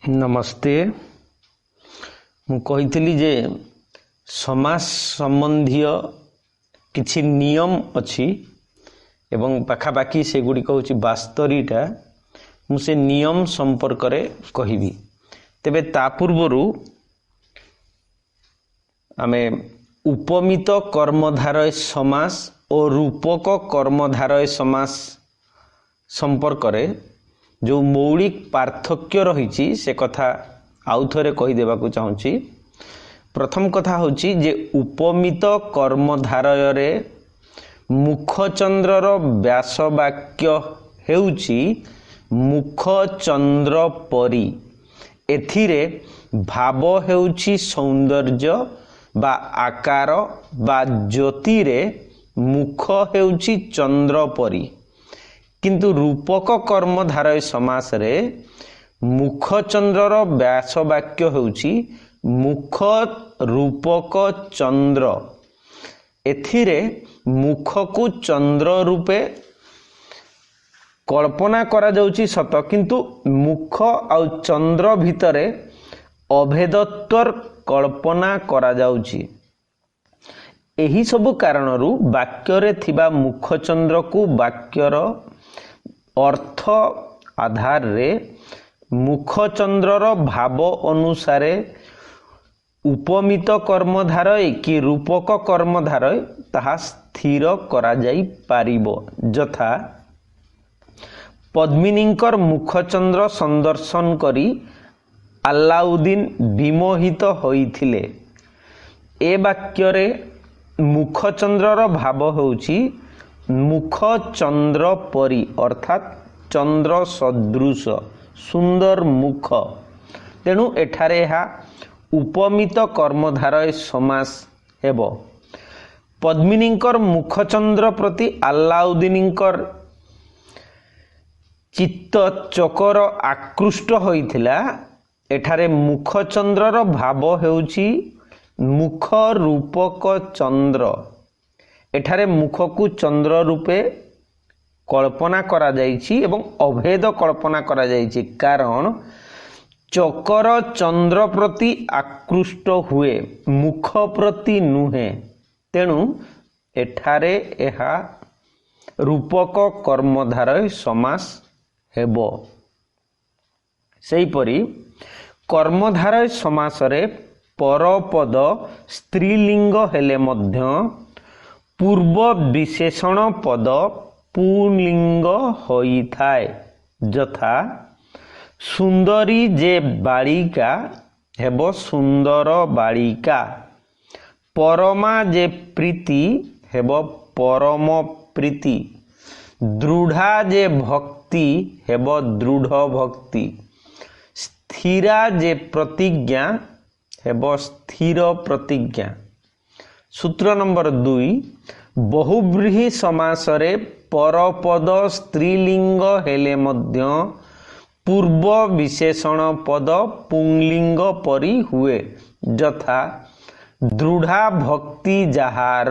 नमस्ते। मु कही जे समाज संबंधी किछि नियम अछि एवं पाखापाखि से गुड़ी हूँ 72टा मुझे नियम संपर्क रे कहबी। तेबे ता पूर्वरु आमे उपमित कर्मधारय समास और रूपक कर्मधारय समास संपर्क रे जो मौलिक पार्थक्य रही से कथा आउ थरे कही देबाकू चाहूँगी। प्रथम कथा होची जे उपमित कर्मधारय रे मुखचंद्रर व्यासवाक्य हेउची मुखचंद्र परी। एथिरे भाव हेउची सौंदर्य बा आकार बा ज्योति रे मुख हेउची चंद्र परी। किंतु रूपक कर्मधारय समास रे मुखचंद्रर व्यासवाक्य हेउची मुख रूपक चंद्र। एथिरे मुख को चंद्र रूपे कल्पना करा जाउची सत, किंतु मुख आउ चंद्र भितरे अभेदत्वर कल्पना करा जाउची। एही सबु कारणरू वाक्य रे थिबा मुखचंद्र को वाक्यर अर्थ आधार रे मुखचंद्रर भाव अनुसारे उपमित कर्मधारय कि रूपक कर्मधारय ताहा स्थिर करा जाई पारिबो। यथा पद्मिनींकर मुखचंद्र संदर्शन करी अलाउद्दीन विमोहित होइथिले। ए वाक्य रे मुखचंद्रर भाव होउची मुख चंद्र परी, अर्थात चंद्र सदृश सुंदर मुख। तेणु एठारे हा उपमित कर्मधारय समास हेबो। पद्मिनींकर मुखचंद्र प्रति अलाउद्दीनकर चित्त चकर आकृष्ट होइथिला। एठारे मुखचंद्रर भाव हेउची मुख रूपक चंद्र। एठारे मुख को चंद्र रूपे कल्पना करा जाइछि एवं अभेद कल्पना करा जाइछि, कारण चकर चंद्र प्रति आकृष्ट हुए मुख प्रति नुहे। तेणु एठारे एहा रूपक कर्मधारय समास हेबो। सेहीपरि कर्मधारय समास रे परपद स्त्रीलिंग हेले मध्य पूर्व विशेषण पद पुंलिंग होई थाए। यथा सुंदरी जे बालिका हेबो सुंदर बालिका, परमा जे प्रीति हेबो परम प्रीति, दृढ़ा जे भक्ति हेबो दृढ़ भक्ति, स्थिरा जे प्रतिज्ञा हेबो स्थिर प्रतिज्ञा। सूत्र नंबर 2, बहुव्रीहि समास रे परपद स्त्रीलिंग हेले मध्य पूर्व विशेषण पद पुंलिंग परी हुए। यथा दृढ़ा भक्ति जहार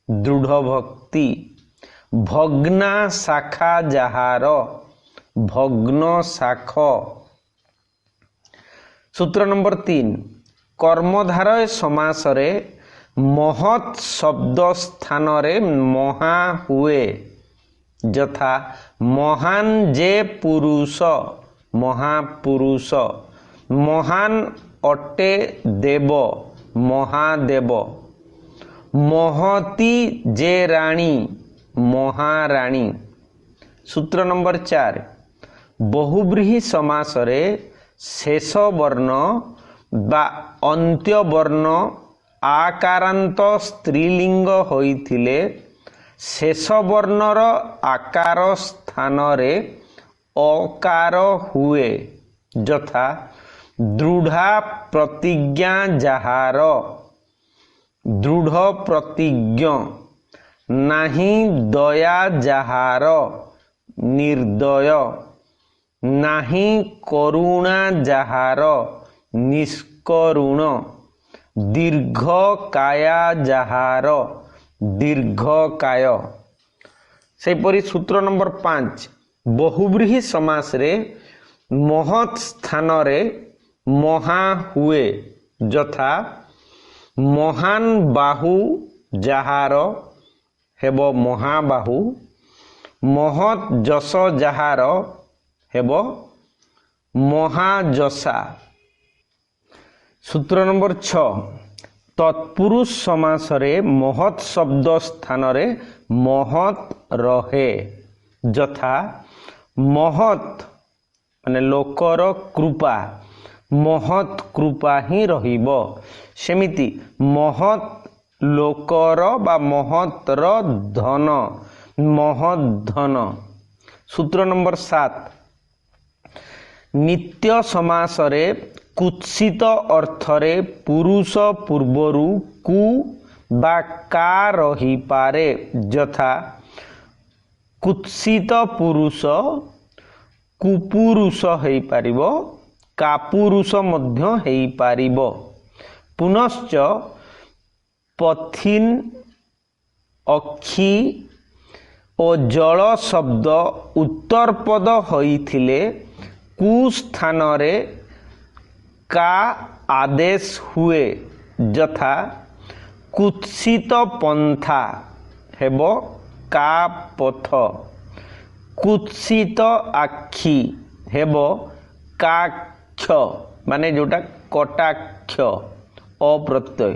दृढ़ भक्ति, भग्ना शाखा जहार भग्न शाख। सूत्र नंबर 3, कर्मधारय समास रे महत् शब्द स्थान रे महा हुए। यथा महान जे पुरुष महापुरुष, महान अटे देव महादेव, महती जे रानी महारानी। सूत्र नंबर 4, बहुव्रीहि समास रे शेष वर्ण बा अंत्य वर्ण आकारांत स्त्रीलिंग होइथिले शेष वर्णर आकार स्थान रे अकार हुए। यथा दृढ़ा प्रतिज्ञा जहार दृढ़ प्रतिज्ञ, नाही दया जहार निर्दय, नाही करुणा जहार निष्करुण, दीर्घ काया जहार दीर्घ काय। सेपरि सूत्र नंबर 5, बहुव्रीहि समास रे महत् स्थान रे महा हुए यथा महान बाहु जहार हेबो महाबाहु महत् जस जहार हेबो महाजसा। सूत्र नंबर 6 तत्पुरुष समास रे महत् शब्द स्थान रे महत् रहे यथा महत् माने लोकर कृपा महत् कृपा ही रहिबो सेमिति महत् लोकर बा महत् र धन महत् धन। सूत्र नंबर 7 नित्य समास रे कुत्सित अर्थरे पुरुष पूर्वरु कु बा का रही पारे यथा कुत्सित पुरुष कुपुरुष हेई पारिबो कापुरुष मध्य हेई पारिबो। पुनश्च पथिन अक्षी और जल शब्द उत्तर पद होइथिले कु स्थान रे का आदेश हुए यथा कुत्सित पंथा हेबो का पथ कुत्सित आखि हेबो काक्ष माने जोटा कटाक्ष अप्रत्यय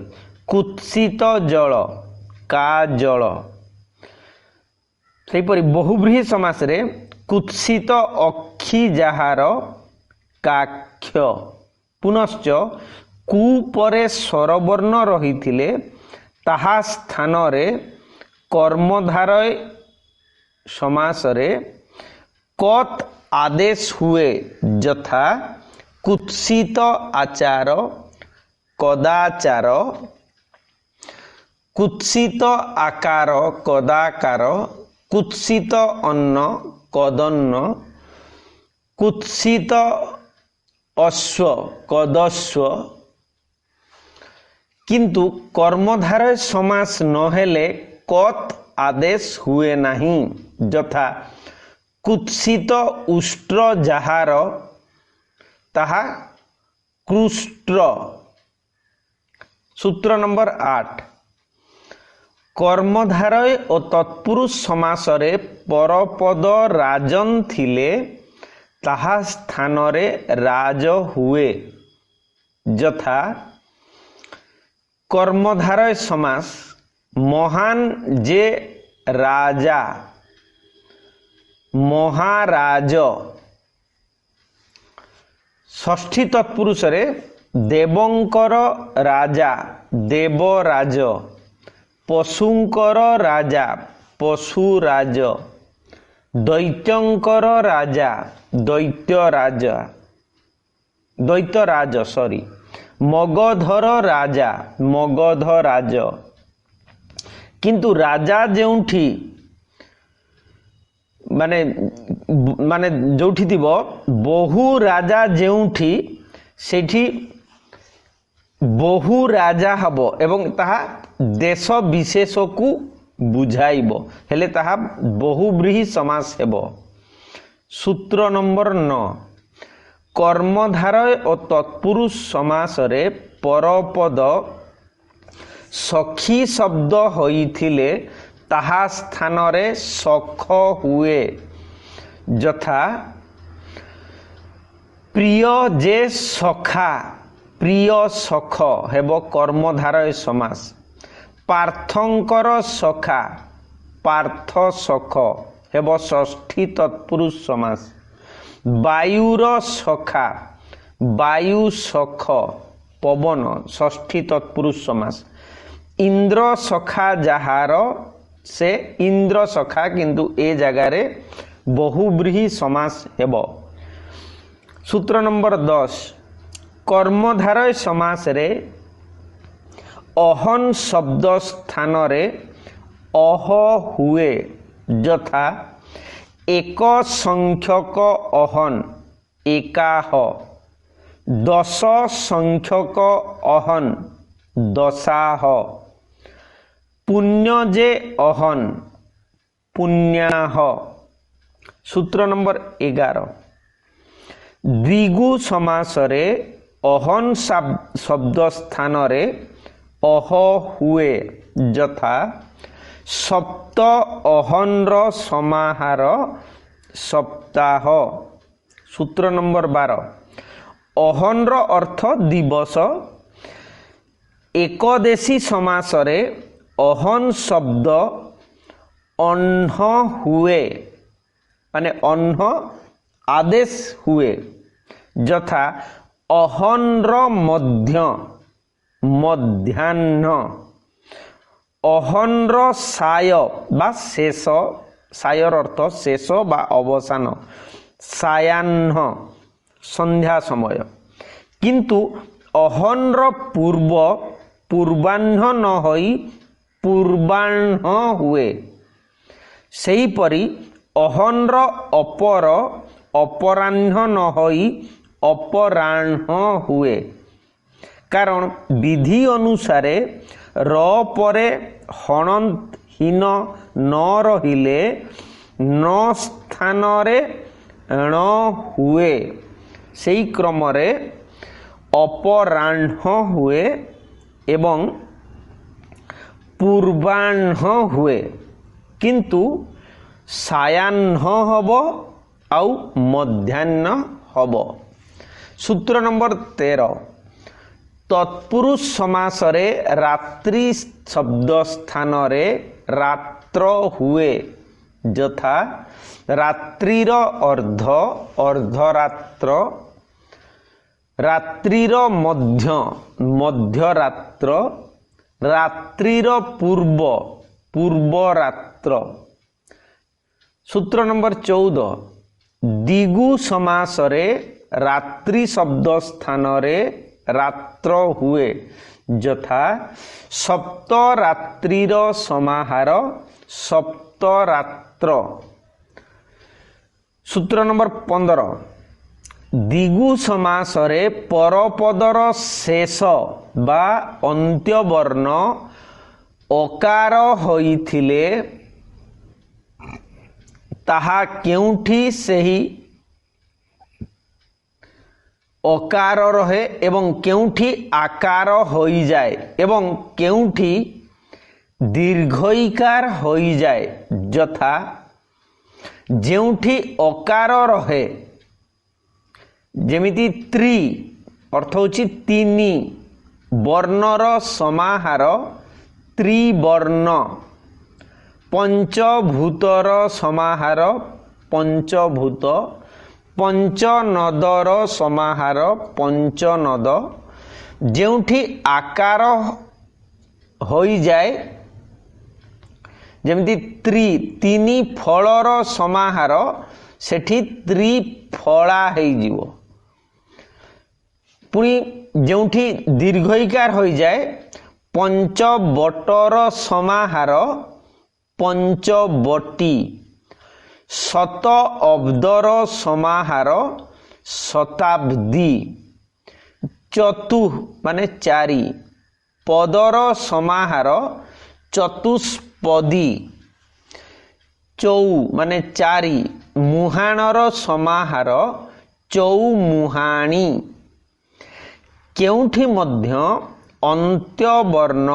कुत्सित जल का जल। सेपरि बहुव्रीहि समास रे कुत्सित अक्षी जहार काक्ष। पुनश्च कु परे स्वरवर्ण रहिथिले ताहा स्थान रे कर्मधारय समास रे कत आदेश हुए यथा कुत्सित आचार कदाचार कुत्सित आकार कदाकार कुत्सित अन्न कदन्न कुत्सित अश्व कदस्व। किंतु कर्मधारय समास नहेले कत आदेश हुए नहीं यथा कुत्सित उष्ट्र जहार ताहा कृष्ट्र। सूत्र नंबर 8 कर्मधारय और तत्पुरुष समास रे परपद राजन थिले ताहा स्थान रे राज हुए यथा कर्मधारय समास महान जे राजा महाराज। षष्ठी तत्पुरुष रे देवंकर राजा देवराज पशुंकर राजा पशुराज दैत्यंकर राजा दैत्यराज मगधर राजा मगधराज। किंतु राजा जेउठी माने माने जोठी थिबो बहु राजा जेउठी सेठी बहु राजा हबो एवं ताहा देश विशेष को बुझाइबो हेले ताहा बहुव्रीहि समास हेबो। सूत्र नंबर 9 कर्मधारय और तत्पुरुष समास रे परपद सखी शब्द होइथिले ताहा स्थान रे सख हुए यथा प्रिय जे सखा प्रिय सख हेबो कर्मधारय समास पार्थंकर सखा पार्थ सख हेबो षष्ठी तत्पुरुष समास वायुर सखा वायु सख पवन षष्ठी तत्पुरुष समास इंद्र सखा जहार से इंद्र सखा किंतु ए जगह रे बहुव्रीहि समास हेबो। सूत्र नंबर 10 कर्मधारय समास रे अहन शब्द स्थान रे अह हुए यथा एक संख्यक अहन एकाह 10 संख्यक अहन दशाह पुण्य जे अहन पुण्याह। सूत्र नंबर 11 द्विगु समासरे अहन शब्द स्थान रे अह हुए यथा सप्त अहनर समाहार सप्ताह। सूत्र नंबर 12 अहनर अर्थ दिवस। एकदेशी समासरे अहन शब्द अह्न हुए माने अह्न आदेश हुए यथा अहनर मध्य मध्याह्न अहनर साय बा शेष सायर अर्थ शेष बा अवसान सायाह्न संध्या समय किंतु अहनर पूर्व पूर्वाह्न न होई पूर्वाह्न हुए। सेहीपरि अहनर अपर अपराह्न न होई अपराह्न हुए। कारण विधि अनुसारे र परे हणंत हीन न रहिले न स्थान रे ण हुए। सेही क्रम रे अपराह्न हुए एवं पूर्वाह्न हुए किंतु सायाह्न हब आउ मध्याह्न हब। सूत्र नंबर 13 तत्पुरुष समासरे रात्रि शब्द स्थान रे रात्र हुए यथा रात्रिर अर्ध अर्धरात्र रात्रिर मध्य मध्यरात्र रात्रिर पूर्व पूर्वरात्र। सूत्र नंबर 14 दिगु समासरे रात्रि शब्द स्थान रे रात्र हुए यथा सप्त रात्रिर समाहार सप्तरात्र। सूत्र नंबर 15 दिगु समासरे परपदर शेष बा अंत्यवर्ण अकार होइथिले ताहा केउठी सेही अकार रहे एवं केउठी आकार होई जाए एवं केउठी दीर्घईकार होई जाए यथा जेउठी अकार रहे जेमिति त्रि अर्थ होची तीनी वर्णर समाहार त्रिवर्ण पंचभूतर समाहार पंचभूत पंचनदर समाहार पंचनद जेउठी आकार होई जाए जेमिति त्रि तीनी फलर समाहार सेठी त्रिफला हेई जीवो। पुणी जेउठी दीर्घईकार होई जाए पंचबटर समाहार पंचबटी शत अब्दर समाहार शताब्दी चतु माने चारि पदर समाहार चतुष्पदी चौ माने चारि मुहाणर समाहार चौमुहाणी। केउठी मध्य अंत्यवर्ण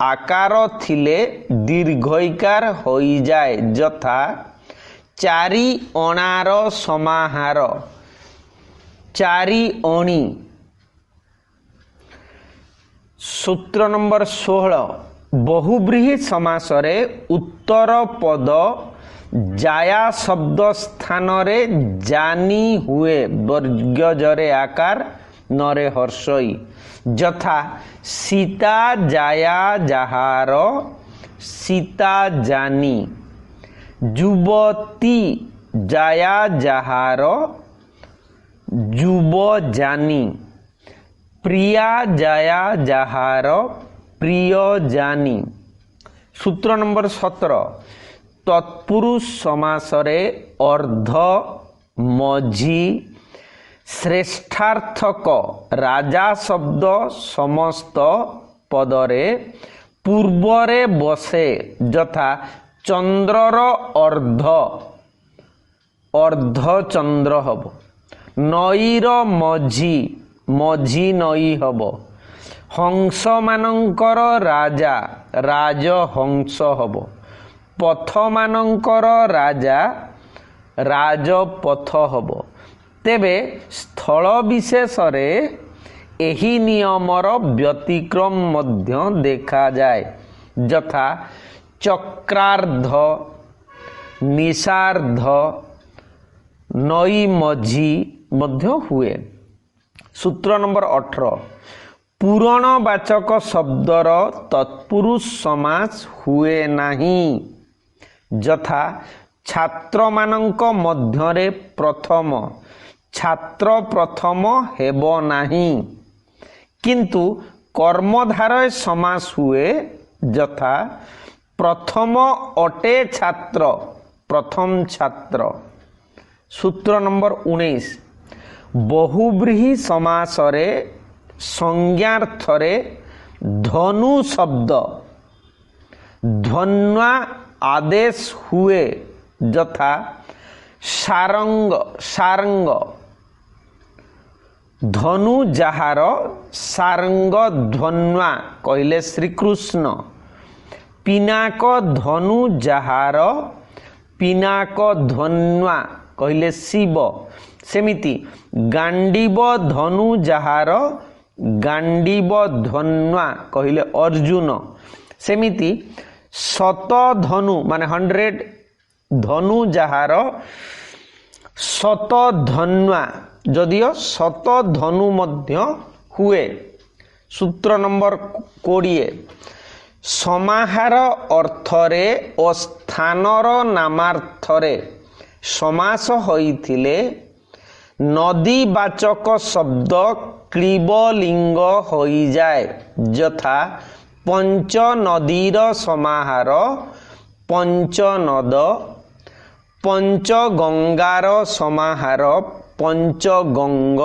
आकार थिले दीर्घईकार होई जाए यथा चारि अणार समाहार चारि अणी। सूत्र नंबर 16 बहुब्रीहि समासरे उत्तर पद जाया शब्द स्थान रे जानी हुए वर्गजरे आकार नरे हर्षई यथा सीता जाया जहार सीता जानी युवती जाया जहार युव जानी प्रिया जाया जहार प्रिय जानी। सूत्र नंबर 17 तत्पुरुष समासरे अर्ध मझी श्रेष्ठार्थक राजा शब्द समस्त पदरे पूर्वरे बसे यथा चंद्रर अर्ध अर्धचंद्र हब ନଈର ମଝି ମଝି ନଈ ହବ। ହଂସ ମାନଙ୍କର ରାଜା ରାଜହଂସ ହବ। ପଥ ମାନଙ୍କର ରାଜା ରାଜପଥ ହବ। ତେବେ ସ୍ଥଳ ବିଶେଷରେ ଏହି ନିୟମର ବ୍ୟତିକ୍ରମ ମଧ୍ୟ ଦେଖାଯାଏ, ଯଥା ଚକ୍ରାର୍ଧ, ନିଶାର୍ଧ, ନଈ ମଝି ମଧ୍ୟ ହୁଏ। ସୂତ୍ର ନମ୍ବର 18, ପୂରଣବାଚକ ଶବ୍ଦର ତତ୍ପୁରୁଷ ସମାସ ହୁଏ ନାହିଁ, ଯଥା ଛାତ୍ରମାନଙ୍କ ମଧ୍ୟରେ ପ୍ରଥମ, ଛାତ୍ର ପ୍ରଥମ ହେବ ନାହିଁ। କିନ୍ତୁ କର୍ମଧାରୟ ସମାସ ହୁଏ, ଯଥା ପ୍ରଥମ ଅଟେ ଛାତ୍ର, ପ୍ରଥମ ଛାତ୍ର। ସୂତ୍ର ନମ୍ବର 19, ବହୁବ୍ରୀହି ସମାସରେ ସଂଜ୍ଞାର୍ଥରେ ଧନୁ ଶବ୍ଦ ଧ୍ୱନ୍ୱା ଆଦେଶ ହୁଏ, ଯଥା ସାରଙ୍ଗ ସାରଙ୍ଗ। ଧନୁ ଯାହାର ସାରଙ୍ଗ ଧ୍ୱନ୍ୱା କହିଲେ ଶ୍ରୀକୃଷ୍ଣ। ପିନାକ ଧନୁ ଯାହାର ପିନାକ ଧ୍ୱନ୍ୱା କହିଲେ ଶିବ। ସେମିତି ଗାଣ୍ଡିବ ଧନୁ ଯାହାର ଗାଣ୍ଡିବ ଧ୍ୱନ୍ୱା କହିଲେ ଅର୍ଜୁନ। ସେମିତି ଶତ ଧନୁ ମାନେ 100 ଧନୁ ଯାହାର ଶତ ଧନ୍ୱା, ଯଦିଓ ଶତ ଧନୁ ମଧ୍ୟ ହୁଏ। ସୂତ୍ର ନମ୍ବର 20, ସମାହାର ଅର୍ଥରେ ଓ ସ୍ଥାନର ନାମାର୍ଥରେ ସମାସ ହୋଇଥିଲେ ନଦୀବାଚକ ଶବ୍ଦ କ୍ଳୀବଲିଙ୍ଗ ହୋଇଯାଏ, ଯଥା ପଞ୍ଚନଦୀର ସମାହାର ପଞ୍ଚନଦ, ପଞ୍ଚଗଙ୍ଗାର ସମାହାର ପଞ୍ଚଗଙ୍ଗ,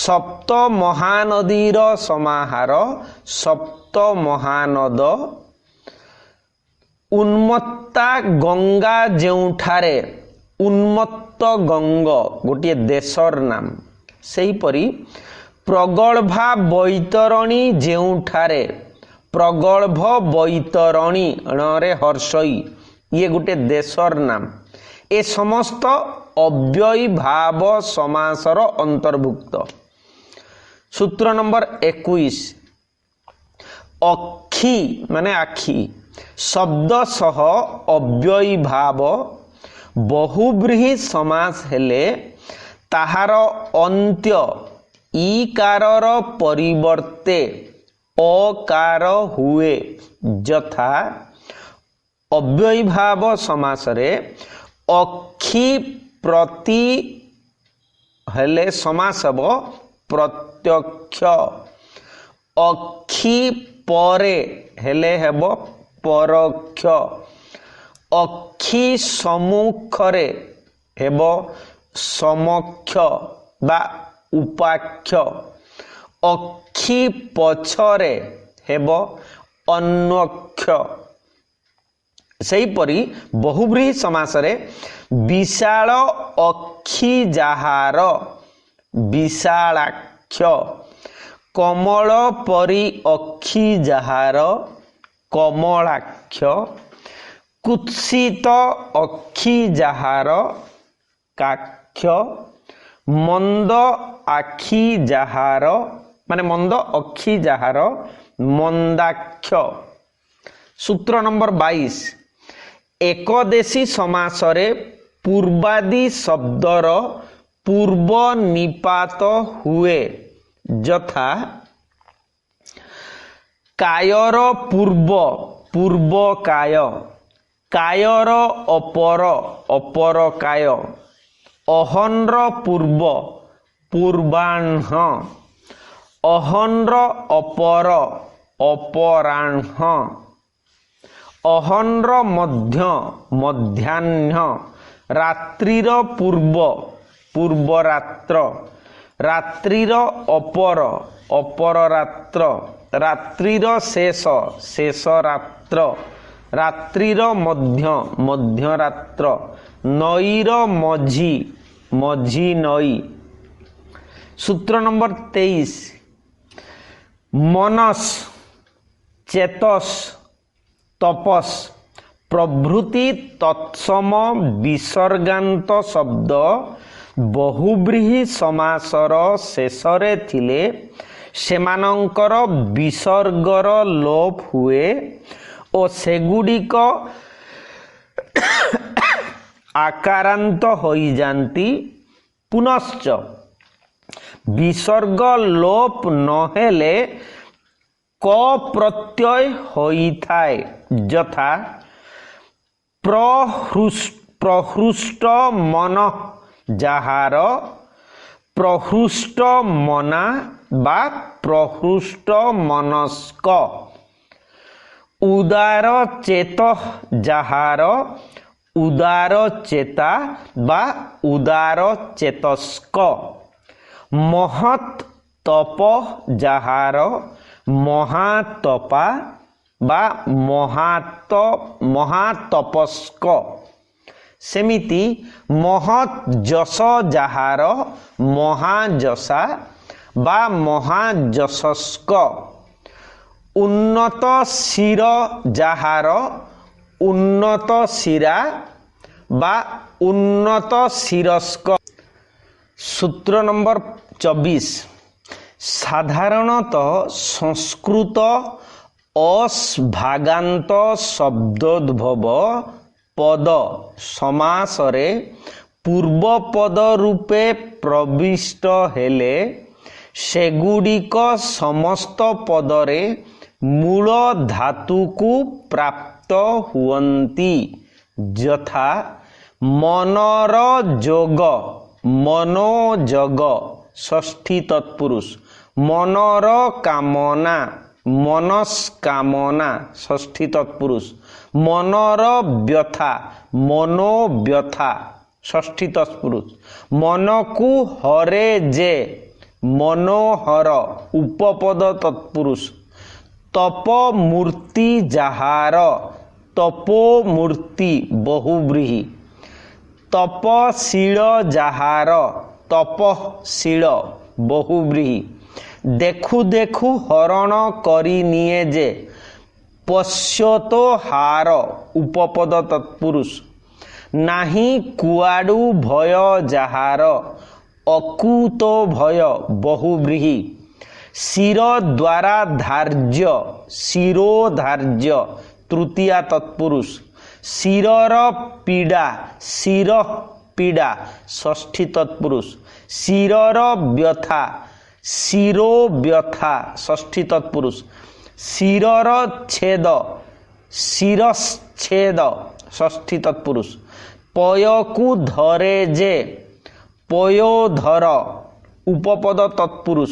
ସପ୍ତ ମହାନଦୀର ସମାହାର ସପ୍ତ ମହାନଦ। ଉନ୍ମତ୍ତା ଗଙ୍ଗା ଯେଉଁଠାରେ, ଉନ୍ମତ୍ତ ଗଙ୍ଗ ଗୋଟିଏ ଦେଶର ନାମ। ସେହିପରି ପ୍ରଗଳ୍ଭା ବୈତରଣୀ ଯେଉଁଠାରେ, ପ୍ରଗଳ୍ଭ ବୈତରଣୀ ଣରେ ହର୍ଷଇ, ଇଏ ଗୋଟିଏ ଦେଶର ନାମ। ଏ ସମସ୍ତ ଅବ୍ୟୟୀଭାବ ସମାସର ଅନ୍ତର୍ଭୁକ୍ତ। ସୂତ୍ର ନମ୍ବର 21, ଅକ୍ଷୀ ମାନେ ଆଖି ଶବ୍ଦ ସହ ଅବ୍ୟୟୀଭାବ ବହୁବ୍ରୀହି ସମାସ ହେଲେ ତାହାର ଅନ୍ତ୍ୟ ଇକାରର ପରିବର୍ତ୍ତେ ଅକାର ହୁଏ, ଯଥା ଅବ୍ୟୟୀଭାବ ସମାସରେ ଅକ୍ଷୀ ପ୍ରତି ହେଲେ ସମାସ ହେବ ପ୍ରତ୍ୟକ୍ଷ, ଅକ୍ଷୀ ପରେ ହେଲେ ହେବ ପରୋକ୍ଷ, ଅକ୍ଷୀ ସମ୍ମୁଖରେ ହେବ ସମକ୍ଷ ବା ଉପାକ୍ଷ, ଅକ୍ଷୀ ପଛରେ ହେବ ଅନ୍ୱକ୍ଷ। ସେହିପରି ବହୁବ୍ରୀହି ସମାସରେ ବିଶାଳ ଅକ୍ଷୀ ଯାହାର ବିଶାଳାକ୍ଷ, କମଳ ପରି ଅକ୍ଷୀ ଯାହାର କମଳାକ୍ଷ, କୁତ୍ସିତ ଅକ୍ଷୀ ଯାହାର କାକ୍ଷ, ମନ୍ଦ ଆଖି ଯାହାର ମାନେ ମନ୍ଦ ଅକ୍ଷୀ ଯାହାର ମନ୍ଦାକ୍ଷ। ସୂତ୍ର ନମ୍ବର 22, ଏକଦେଶୀ ସମାସରେ ପୂର୍ବାଦି ଶବ୍ଦର ପୂର୍ବ ନିପାତ ହୁଏ, ଯଥା କାୟର ପୂର୍ବ ପୂର୍ବ କାୟ, କାୟର ଅପର ଅପର କାୟ, ଅହନ୍ର ପୂର୍ବ ପୂର୍ବାହ୍ନ, ଅହନ୍ର ଅପର ଅପରାହ୍ନ, ଅହନ୍ର ମଧ୍ୟ ମଧ୍ୟାହ୍ନ, ରାତ୍ରିର ପୂର୍ବ ପୂର୍ବରାତ୍ର, ରାତ୍ରିର ଅପର ଅପରରାତ୍ର, ରାତ୍ରିର ଶେଷ ଶେଷରାତ୍ର, ରାତ୍ରିର ମଧ୍ୟରାତ୍ର, ନଈର ମଝି ମଝି ନଈ, सूत्र नंबर 23 मनस चेतस तपस प्रभृति तत्सम विसर्गांत शब्द बहुब्रीहि समासर शेषरे थिले सेमानंकर विसर्गर लोप हुए और सेगुड़िक आकारांत होई जानती। पुनश्च विसर्ग लोप नहेले क प्रत्यय होइथाय यथा प्रहृष्ट मन जाहार प्रहृष्ट मना बा प्रहृष्ट मनस्क उदार चेत जाहार उदार चेता बा उदार चेतस्क महत् तप जाहार महातपा बा महातपस्क सेमिति महत् जस जाहार महाजसा बा महाजसस्क उन्नत शिर जाहार उन्नत शिरा बा उन्नत शिरस्क। सूत्र नंबर 24 साधारणतः संस्कृत अस्भागांत शब्दोद्भव पद समासरे पूर्व पद रूपे प्रविष्ट हेले सेगुड़िक समस्त पदरे मूल धातु को प्राप्त हुअन्ति यथा मनर जोग मनोजग षष्ठी तत्पुरुष मनर कामना मनस्कामना षष्ठी तत्पुरुष मनर व्यथा मनोव्यथा षष्ठी तत्पुरुष मनकु हरे जे मनोहर उपपद तत्पुरुष तप मूर्ति जाहार तपो मूर्ति बहुव्रीहि तपशील जाहार तपशील बहुव्रीहि देखु देखु हरण करी निये जे पश्यतो हार उपपद तत्पुरुष नाही कुआडू भय जाहार अकूतो भय बहुव्रीहि शिर द्वारा धार्य शिरोधार्य तृतीया तत्पुरुष शिरर पीड़ा शिर पीड़ा षष्ठी तत्पुरुष शिरर व्यथा शिरो व्यथा षष्ठी तत्पुरुष शिरर छेद शिरच्छेद षष्ठी तत्पुरुष पयकु धरे जे पयोधर उपपद तत्पुरुष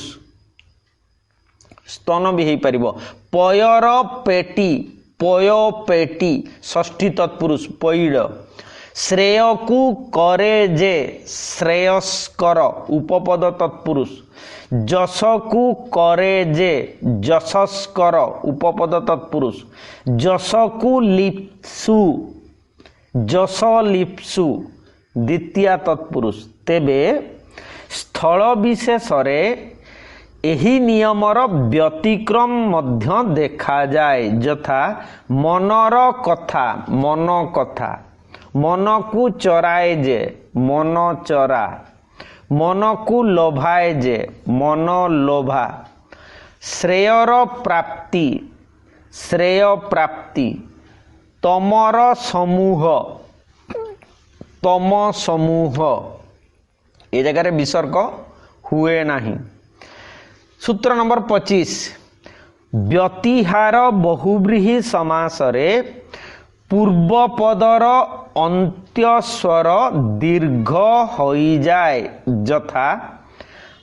स्तन भी हो पारिबो पयर पेटी पयो पेटी षष्ठी तत्पुरुष पैड श्रेय को करे जे श्रेयस्कर उपपद तत्पुरुष जस को करे जे जसस्कर उपपद तत्पुरुष जस को लिप्सु जस लिप्सु द्वितीय तत्पुरुष तेबे स्थल विशेषरे एही नियमर व्यतिक्रम मध्य देखा जाए यथा मनर कथा मन कथा मन को चराए जे मन चरा मन को लोभाए जे मन लोभा श्रेयर प्राप्ति श्रेय प्राप्ति तमर समूह तम समूह ए जगह विसर्ग हुए नहीं। सूत्र नंबर 25 व्यतिहार बहुव्रीहि समासरे पूर्वपदर अंत्यस्वर दीर्घ होई जाए यथा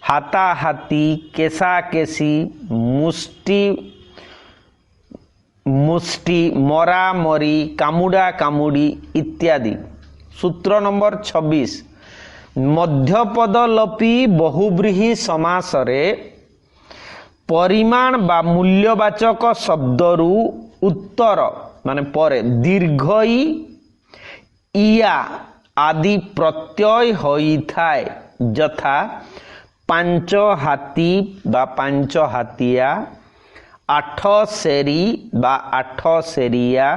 हाथाहाथी केशाकेशी मुष्टि मुष्टि मरामरी कामुड़ा कामुड़ी इत्यादि। सूत्र नंबर 26 मध्यपद लोपी बहुव्रीहि समासरे परिमाण बा मूल्यवाचक शब्दरू उत्तर माने परे दीर्घई इया आदि प्रत्यय होई थाए यथा ପାଞ୍ଚ ହାତୀ ବା ପାଞ୍ଚ ହାତିଆ, ଆଠ ସେରି ବା ଆଠ ସେରିଆ,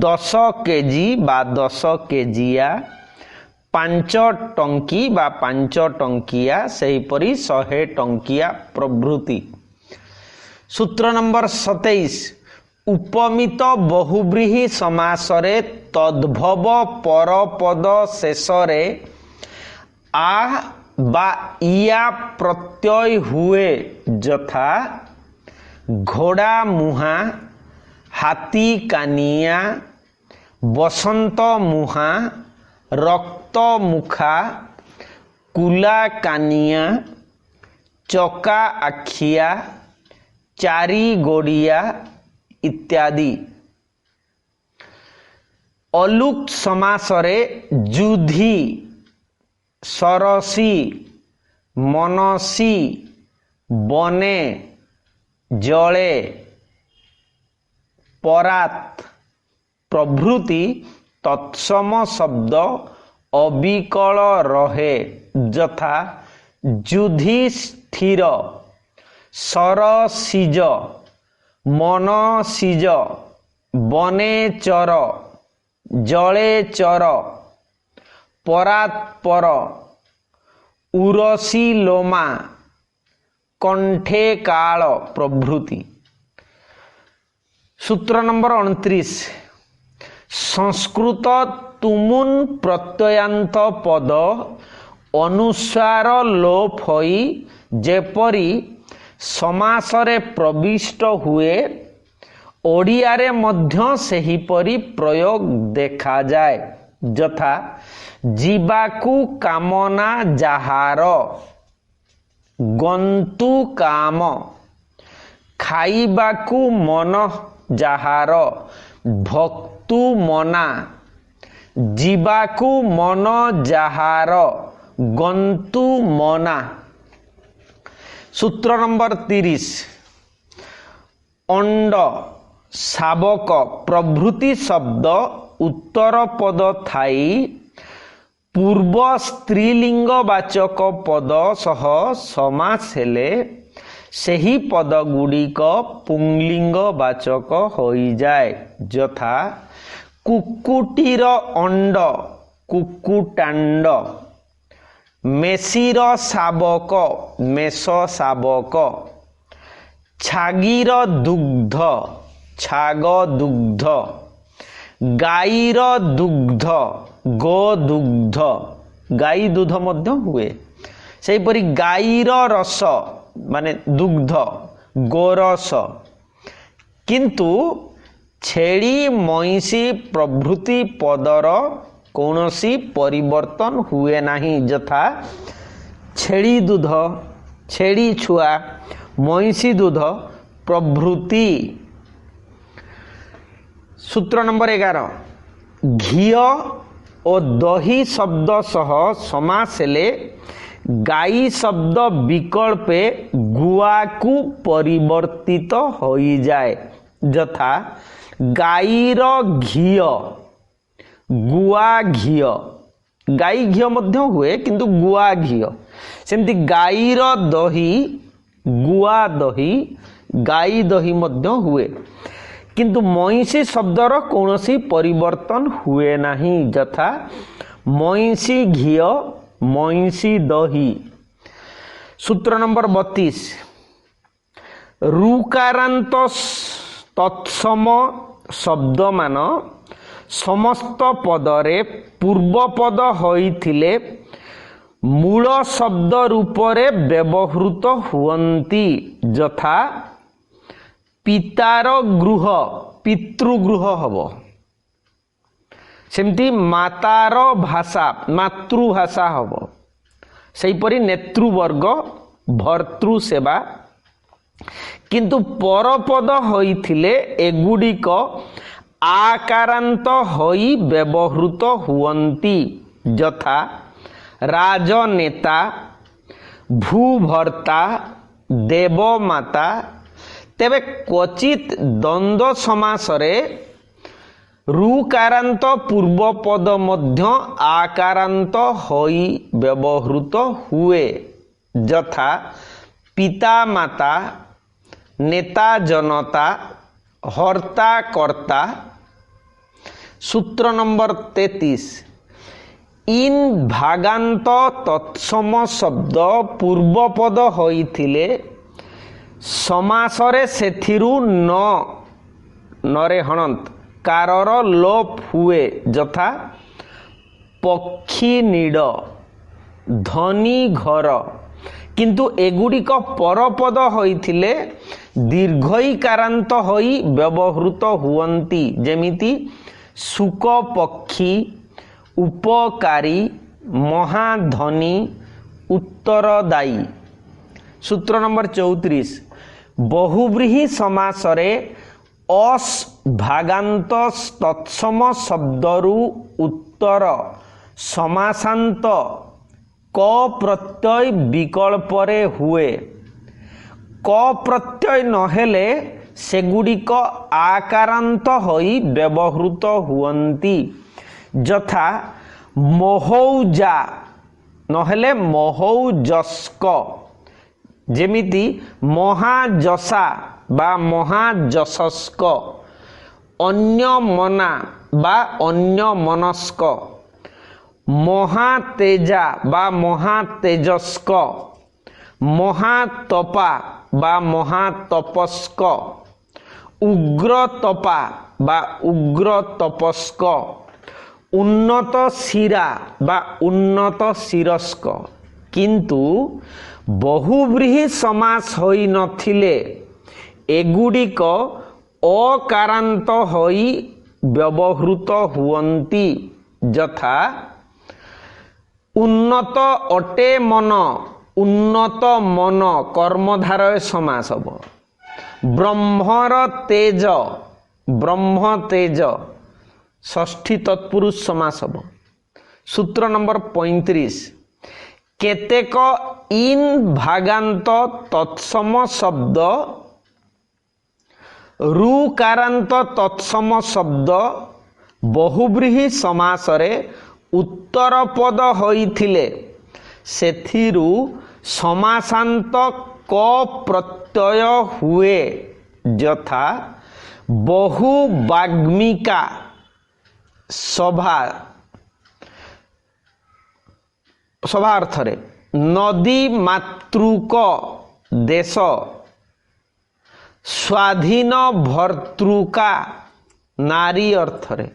10 କେଜି ବା 10 କେଜିଆ, 5 ଟଙ୍କି ବା 5 ଟଙ୍କିଆ, ସେହିପରି 100 ଟଙ୍କିଆ ପ୍ରଭୃତି। ସୂତ୍ର ନମ୍ବର 27, ଉପମିତ ବହୁବ୍ରୀହି ସମାସରେ ତଦ୍ଭବ ପରପଦ ଶେଷରେ ଆ ବା ଇଆ ପ୍ରତ୍ୟୟ ହୁଏ, ଯଥା ଘୋଡ଼ା ମୁହାଁ, ହାତୀ କାନିଆ, ବସନ୍ତ ମୁହାଁ, ରକ୍ତ ମୁଖା, କୁଲା କାନିଆ, ଚକା ଆଖିଆ, ଚାରି ଗୋଡ଼ିଆ ଇତ୍ୟାଦି। ଅଲୁକ୍ ସମାସରେ ଯୁଧି, ସରସି, ମନସି, ବନେ, ଜଳେ, ପରାତ ପ୍ରଭୃତି ତତ୍ସମ ଶବ୍ଦ ଅବିକଳ ରହେ, ଯଥା ଯୁଧିଷ୍ଠିର, ସରସିଜ, ମନସିଜ, ବନେଚର, ଜଳେଚର, ପରାତ୍ପର, ଉରସି ଲୋମା, କଣ୍ଠେ କାଳ ପ୍ରଭୃତି। ସୂତ୍ର ନମ୍ବର 29, ସଂସ୍କୃତ ତୁମୁନ୍ ପ୍ରତ୍ୟୟାନ୍ତ ପଦ ଅନୁସ୍ୱାର ଲୋପ ହୋଇ ଯେପରି ସମାସରେ ପ୍ରବିଷ୍ଟ ହୁଏ, ଓଡ଼ିଆରେ ମଧ୍ୟ ସେହିପରି ପ୍ରୟୋଗ ଦେଖାଯାଏ, ଯଥା ଯିବାକୁ କାମନା ଯାହାର, ଗନ୍ତୁ କାମ, ଖାଇବାକୁ ମନ ଯାହାର, ଭକ୍ତୁ ମନା, ଯିବାକୁ ମନ ଯାହାର, ଗନ୍ତୁ ମନା। ସୂତ୍ର ନମ୍ବର 30, ଅଣ୍ଡ, ଶାବକ ପ୍ରଭୃତି ଶବ୍ଦ ଉତ୍ତର ପଦ ଥାଇ ପୂର୍ବ ସ୍ତ୍ରୀଲିଙ୍ଗବାଚକ ପଦ ସହ ସମାସ ହେଲେ ସେହି ପଦ ଗୁଡ଼ିକ ପୁଂଲିଙ୍ଗବାଚକ ହୋଇଯାଏ, ଯଥା କୁକୁଟିର ଅଣ୍ଡ, କୁକୁଟାଣ୍ଡ, ମେସିର ଶାବକ, ମେଷ ଶାବକ, ଛାଗିର ଦୁଗ୍ଧ, ଛାଗ ଦୁଗ୍ଧ, ଗାଈର ଦୁଗ୍ଧ, ଗୋ ଦୁଗ୍ଧ, ଗାଈ ଦୁଧ ମଧ୍ୟ ହୁଏ। ସେହିପରି ଗାଈର ରସ ମାନେ ଦୁଗ୍ଧ, ଗୋରସ। କିନ୍ତୁ ଛେଳି, ମଇଁଷି ପ୍ରଭୃତି ପଦର କୌଣସି ପରିବର୍ତ୍ତନ ହୁଏ ନାହିଁ, ଯଥା ଛେଳି ଦୁଧ, ଛେଳି ଛୁଆ, ମଇଁଷି ଦୁଧ ପ୍ରଭୃତି। ସୂତ୍ର ନମ୍ବର 11, ଘିଅ ଓ ଦହି ଶବ୍ଦ ସହ ସମାସ ହେଲେ ଗାଈ ଶବ୍ଦ ବିକଳ୍ପେ ଗୁଆକୁ ପରିବର୍ତ୍ତିତ ହୋଇଯାଏ, ଯଥା ଗାଈର ଘିଅ, ଗୁଆ ଘିଅ। ଗାଈ ଘିଅ ମଧ୍ୟ ହୁଏ କିନ୍ତୁ ଗୁଆ ଘିଅ। ସେମିତି ଗାଈର ଦହି, ଗୁଆ ଦହି, ଗାଈ ଦହି ମଧ୍ୟ ହୁଏ। କିନ୍ତୁ ମଇଁଷି ଶବ୍ଦର କୌଣସି ପରିବର୍ତ୍ତନ ହୁଏ ନାହିଁ, ଯଥା ମଇଁଷି ଘିଅ, ମଇଁଷି ଦହି। ସୂତ୍ର ନମ୍ବର 32, ରୁକାରାନ୍ତ ତତ୍ସମ ଶବ୍ଦମାନ ସମସ୍ତ ପଦରେ ପୂର୍ବପଦ ହୋଇଥିଲେ ମୂଳ ଶବ୍ଦ ରୂପରେ ବ୍ୟବହୃତ ହୁଅନ୍ତି, ଯଥା ପିତାର ଗୃହ, ପିତୃଗୃହ ହବ। ସେମିତି ମାତାର ଭାଷା, ମାତୃଭାଷା ହବ। ସେହିପରି ନେତୃବର୍ଗ, ଭର୍ତ୍ତୃ ସେବା। କିନ୍ତୁ ପରପଦ ହୋଇଥିଲେ ଏଗୁଡ଼ିକ ଆକାରାନ୍ତ ହୋଇ ବ୍ୟବହୃତ ହୁଅନ୍ତି, ଯଥା ରାଜନେତା, ଭୂଭର୍ତ୍ତା, ଦେବମାତା। ତେବେ କ୍ୱଚିତ୍ ଦ୍ୱନ୍ଦ୍ୱ ସମାସରେ ରୁକାରାନ୍ତ ପୂର୍ବପଦ ମଧ୍ୟ ଆକାରାନ୍ତ ହୋଇ ବ୍ୟବହୃତ ହୁଏ, ଯଥା ପିତା ମାତା, ନେତା ଜନତା, ହର୍ତ୍ତା କର୍ତ୍ତା। ସୂତ୍ର ନମ୍ବର 33, ଇନ୍ ଭାଗାନ୍ତ ତତ୍ସମ ଶବ୍ଦ ପୂର୍ବପଦ ହୋଇଥିଲେ ସମାସରେ ସେଥିରୁ ନରେ ହଣନ୍ତ କାରର ଲୋପ ହୁଏ। ଯଥା ପକ୍ଷୀ ନୀଡ଼, ଧନୀ ଘର। କିନ୍ତୁ ଏଗୁଡ଼ିକ ପରପଦ ହୋଇଥିଲେ ଦୀର୍ଘଇକାରାନ୍ତ ହୋଇ ବ୍ୟବହୃତ ହୁଅନ୍ତି। ଯେମିତି ସୁକ ପକ୍ଷୀ, ଉପକାରୀ, ମହାଧନୀ, ଉତ୍ତରଦାୟୀ। ସୂତ୍ର ନମ୍ବର 34, ବହୁବ୍ରୀହି ସମାସରେ ଅସ୍ ଭାଗାନ୍ତ ତତ୍ସମ ଶବ୍ଦରୁ ଉତ୍ତର ସମାସାନ୍ତ କ ପ୍ରତ୍ୟୟ ବିକଳ୍ପରେ ହୁଏ। କ ପ୍ରତ୍ୟୟ ନହେଲେ ସେଗୁଡ଼ିକ ଆକାରାନ୍ତ ହୋଇ ବ୍ୟବହୃତ ହୁଅନ୍ତି। ଯଥା ମହୌଜା ନହେଲେ ମହୌଜସ୍କ। ଯେମିତି ମହାଯଶା ବା ମହାଯଶସ୍କ, ଅନ୍ୟମନା ବା ଅନ୍ୟମନସ୍କ, ମହାତେଜା ବା ମହାତେଜସ୍କ, ମହାତପା ବା ମହାତପସ୍କ, ଉଗ୍ରତପା ବା ଉଗ୍ରତପସ୍କ, ଉନ୍ନତ ଶିରା ବା ଉନ୍ନତ ଶିରସ୍କ। କିନ୍ତୁ ବହୁବ୍ରୀହି ସମାସ ହୋଇନଥିଲେ ଏଗୁଡ଼ିକ ଅକାରାନ୍ତ ହୋଇ ବ୍ୟବହୃତ ହୁଅନ୍ତି। ଯଥା ଉନ୍ନତ ଅଟେ ମନ, ଉନ୍ନତ ମନ କର୍ମଧାରୟ ସମାସ ହେବ। ବ୍ରହ୍ମର ତେଜ, ବ୍ରହ୍ମ ତେଜ ଷଷ୍ଠୀ ତତ୍ପୁରୁଷ ସମାସ ହେବ। ସୂତ୍ର ନମ୍ବର 35, କେତେକ ଇନ୍ ଭାଗାନ୍ତ ତତ୍ସମ ଶବ୍ଦ ରୁକାରାନ୍ତ ତତ୍ସମ ଶବ୍ଦ ବହୁବ୍ରୀହି ସମାସରେ ଉତ୍ତର ପଦ ହୋଇଥିଲେ ସେଥିରୁ ସମାସାନ୍ତ କ ପ୍ରତ୍ୟୟ ହୁଏ। ଯଥା ବହୁ ବାଗ୍ମିକା ସଭା ଅର୍ଥରେ, ନଦୀ ମାତୃକ ଦେଶ, ସ୍ୱାଧୀନ ଭର୍ତ୍ତୃକା ନାରୀ ଅର୍ଥରେ,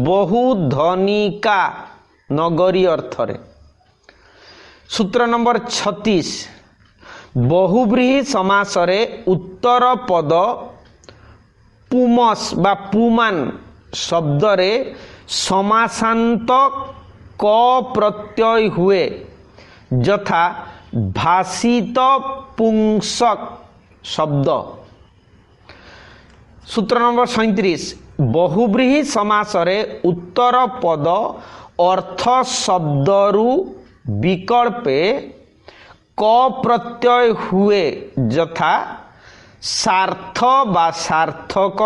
ବହୁ ଧନିକା ନଗରୀ ଅର୍ଥରେ। ସୂତ୍ର ନମ୍ବର 36, ବହୁବ୍ରୀହି ସମାସରେ ଉତ୍ତର ପଦ ପୁମସ୍ ବା ପୁମାନ ଶବ୍ଦରେ ସମାସାନ୍ତ କ ପ୍ରତ୍ୟୟ ହୁଏ। ଯଥା ଭାସିତ ପୁଂସକ ଶବ୍ଦ। ସୂତ୍ର ନମ୍ବର 37, ବହୁବ୍ରୀହି ସମାସରେ ଉତ୍ତର ପଦ ଅର୍ଥ ଶବ୍ଦରୁ ବିକଳ୍ପେ କ ପ୍ରତ୍ୟୟ ହୁଏ। ଯଥା ସାର୍ଥ ବା ସାର୍ଥକ,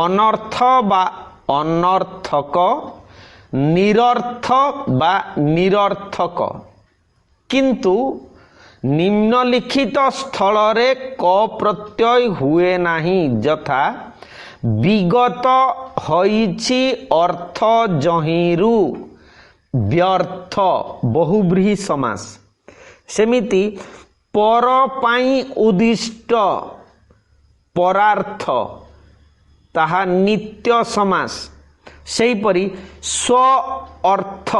ଅନର୍ଥ ବା ଅନର୍ଥକ, ନିରର୍ଥ ବା ନିରର୍ଥକ। କିନ୍ତୁ ନିମ୍ନଲିଖିତ ସ୍ଥଳରେ କ ପ୍ରତ୍ୟୟ ହୁଏ ନାହିଁ। ଯଥା ବିଗତ ହୋଇଛି ଅର୍ଥ ଯହିଁରୁ, ବ୍ୟର୍ଥ ବହୁବ୍ରୀହି ସମାସ। ସେମିତି ପର ପାଇଁ ଉଦ୍ଦିଷ୍ଟ, ପରାର୍ଥ ତାହା ନିତ୍ୟ ସମାସ। ସେହିପରି ସ୍ୱ ଅର୍ଥ,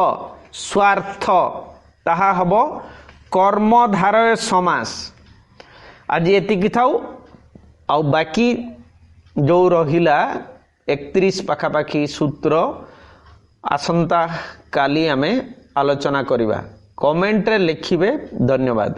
ସ୍ୱାର୍ଥ ତାହା ହେବ କର୍ମଧାରୟ ସମାସ। ଆଜି ଏତିକି ଥାଉ, ଆଉ ବାକି ଯେଉଁ ରହିଲା 31 ପାଖାପାଖି ସୂତ୍ର ଆସନ୍ତା କାଲି ଆମେ ଆଲୋଚନା କରିବା। କମେଣ୍ଟରେ ଲେଖିବେ। ଧନ୍ୟବାଦ।